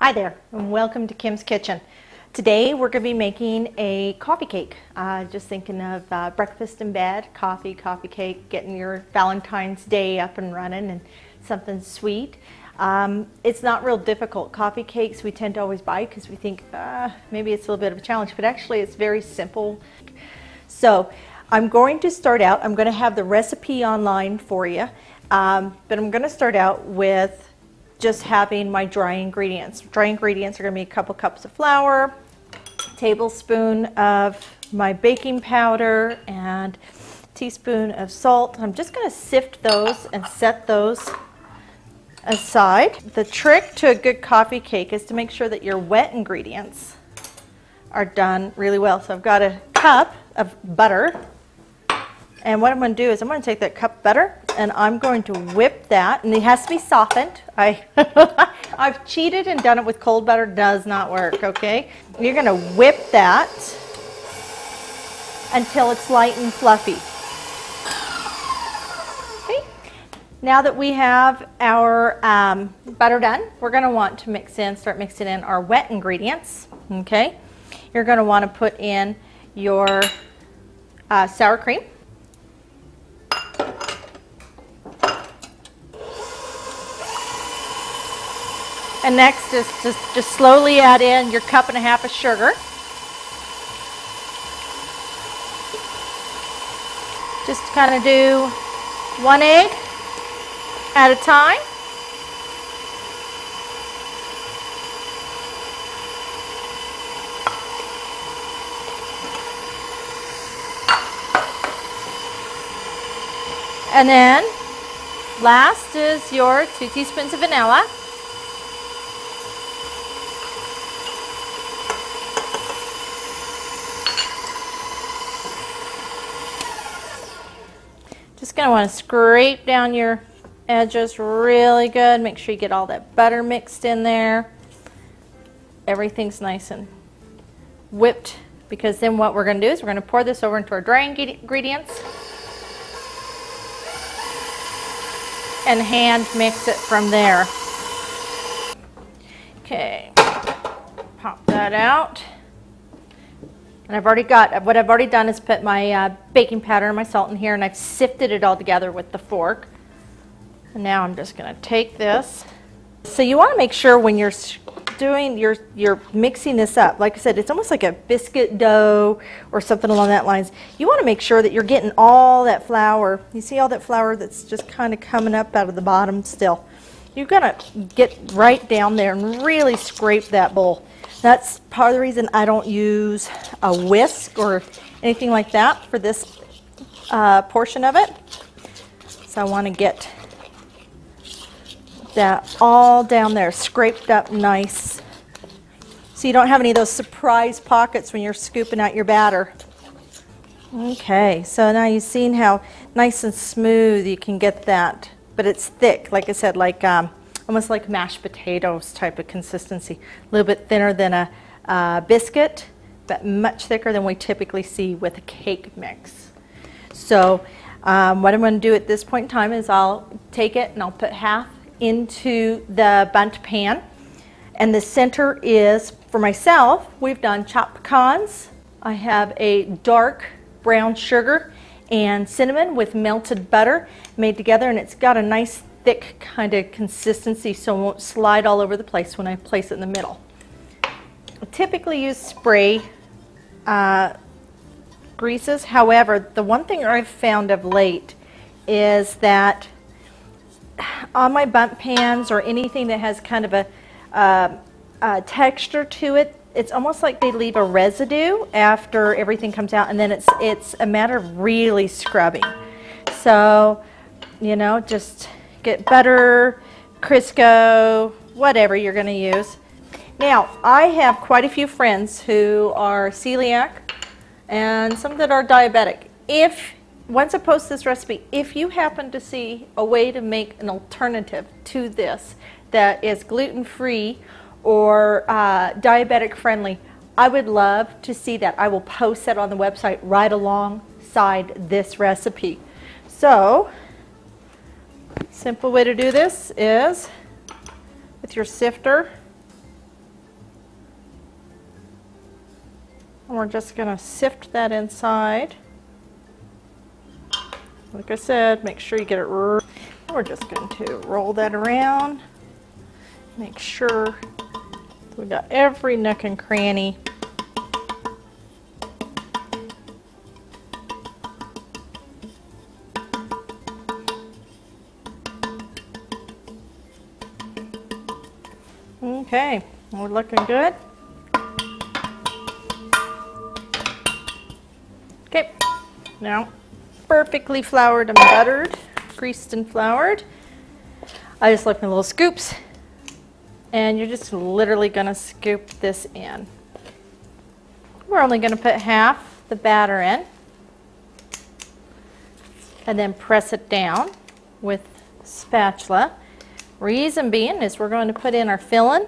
Hi there, and welcome to Kim's Kitchen. Today we're going to be making a coffee cake. Just thinking of breakfast in bed, coffee cake, getting your Valentine's Day up and running, and something sweet. It's not real difficult. Coffee cakes we tend to always buy because we think maybe it's a little bit of a challenge, but actually it's very simple. So I'm going to start out, I'm going to have the recipe online for you, but I'm going to start out with just having my dry ingredients. Dry ingredients are going to be a couple cups of flour, a tablespoon of my baking powder, and a teaspoon of salt. I'm just going to sift those and set those aside. The trick to a good coffee cake is to make sure that your wet ingredients are done really well. So I've got a cup of butter, and what I'm going to do is I'm going to take that cup of butter and I'm going to whip that, and it has to be softened. I've cheated and done it with cold butter. Does not work, okay? You're going to whip that until it's light and fluffy. Okay. Now that we have our butter done, we're going to want to start mixing in our wet ingredients, okay? You're going to want to put in your sour cream. And next is just slowly add in your cup and a half of sugar. Just kind of do one egg at a time. And then last is your 2 teaspoons of vanilla. Just going to want to scrape down your edges really good. Make sure you get all that butter mixed in there. Everything's nice and whipped, because then what we're going to do is we're going to pour this over into our dry ingredients and hand mix it from there. Okay, pop that out. And what I've already done is put my baking powder and my salt in here, and I've sifted it all together with the fork. And now I'm just going to take this. So you want to make sure when you're you're mixing this up, like I said, it's almost like a biscuit dough or something along that lines. You want to make sure that you're getting all that flour. You see all that flour that's just kind of coming up out of the bottom still. You're going to get right down there and really scrape that bowl. That's part of the reason I don't use a whisk or anything like that for this portion of it. So I want to get that all down there, scraped up nice, so you don't have any of those surprise pockets when you're scooping out your batter. Okay, so now you've seen how nice and smooth you can get that, but it's thick, like I said, like almost like mashed potatoes type of consistency. A little bit thinner than a biscuit, but much thicker than we typically see with a cake mix. So what I'm going to do at this point in time is I'll take it and I'll put half into the bundt pan. And the center is, for myself, we've done chopped pecans. I have a dark brown sugar and cinnamon with melted butter made together, and it's got a nice thick kind of consistency so it won't slide all over the place when I place it in the middle. I typically use spray greases. However, the one thing I've found of late is that on my bundt pans or anything that has kind of a texture to it, it's almost like they leave a residue after everything comes out, and then it's a matter of really scrubbing. So, you know, just get butter, Crisco, whatever you're going to use. Now, I have quite a few friends who are celiac and some that are diabetic. Once I post this recipe, if you happen to see a way to make an alternative to this that is gluten-free or diabetic friendly, I would love to see that. I will post that on the website right alongside this recipe. So, simple way to do this is with your sifter, And we're just going to sift that inside. Like I said, make sure you get it. We're just going to roll that around. Make sure we got every nook and cranny. Okay, we're looking good. Okay, now perfectly floured and buttered, greased and floured. I just left my little scoops, and you're just literally going to scoop this in. We're only going to put half the batter in, and then press it down with a spatula. Reason being is we're going to put in our filling.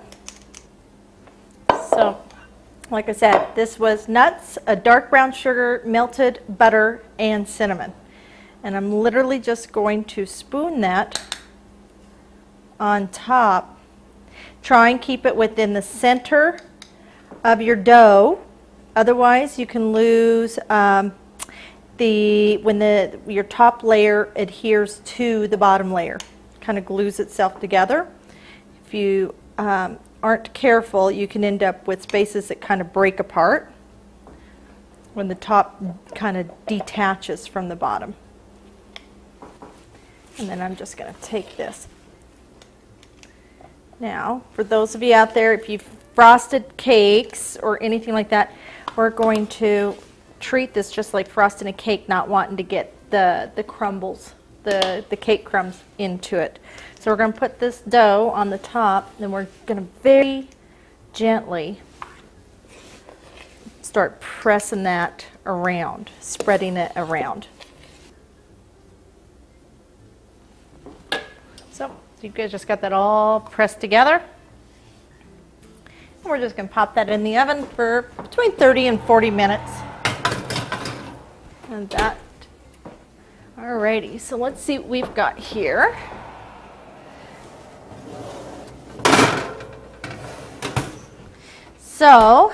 So, like I said, this was nuts, a dark brown sugar, melted butter, and cinnamon. And I'm literally just going to spoon that on top. Try and keep it within the center of your dough. Otherwise, you can lose when your top layer adheres to the bottom layer. Kind of glues itself together. If you aren't careful, you can end up with spaces that kind of break apart when the top kind of detaches from the bottom. And then I'm just going to take this. Now, for those of you out there, if you've frosted cakes or anything like that, we're going to treat this just like frosting a cake, not wanting to get the crumbles, the cake crumbs into it. So we're going to put this dough on the top, and we're going to very gently start pressing that around, spreading it around. So you guys just got that all pressed together. And we're just going to pop that in the oven for between 30 and 40 minutes. And that, alrighty, so let's see what we've got here. So,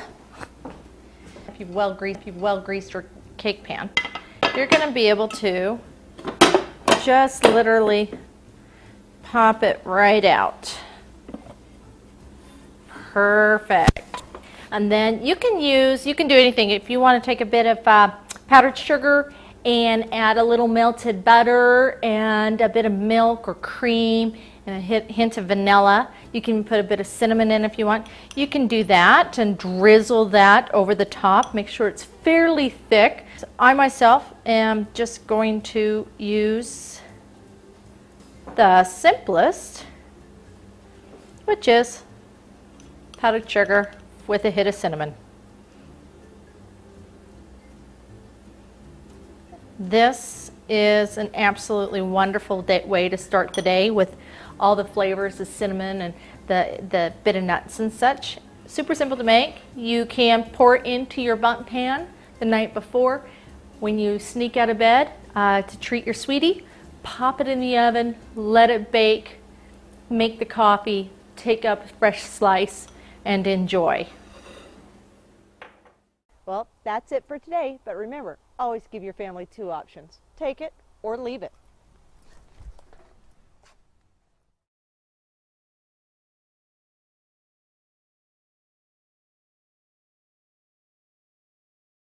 if you've well greased your cake pan, you're going to be able to just literally pop it right out. Perfect. And then you can do anything. If you want to take a bit of powdered sugar and add a little melted butter and a bit of milk or cream and a hint of vanilla. You can put a bit of cinnamon in if you want. You can do that and drizzle that over the top. Make sure it's fairly thick. So I myself am just going to use the simplest, which is powdered sugar with a hit of cinnamon. This is an absolutely wonderful way to start the day with all the flavors, the cinnamon and the bit of nuts and such. Super simple to make. You can pour it into your bundt pan the night before when you sneak out of bed to treat your sweetie. Pop it in the oven, let it bake, make the coffee, take up a fresh slice, and enjoy. Well, that's it for today, but remember, always give your family two options. Take it or leave it.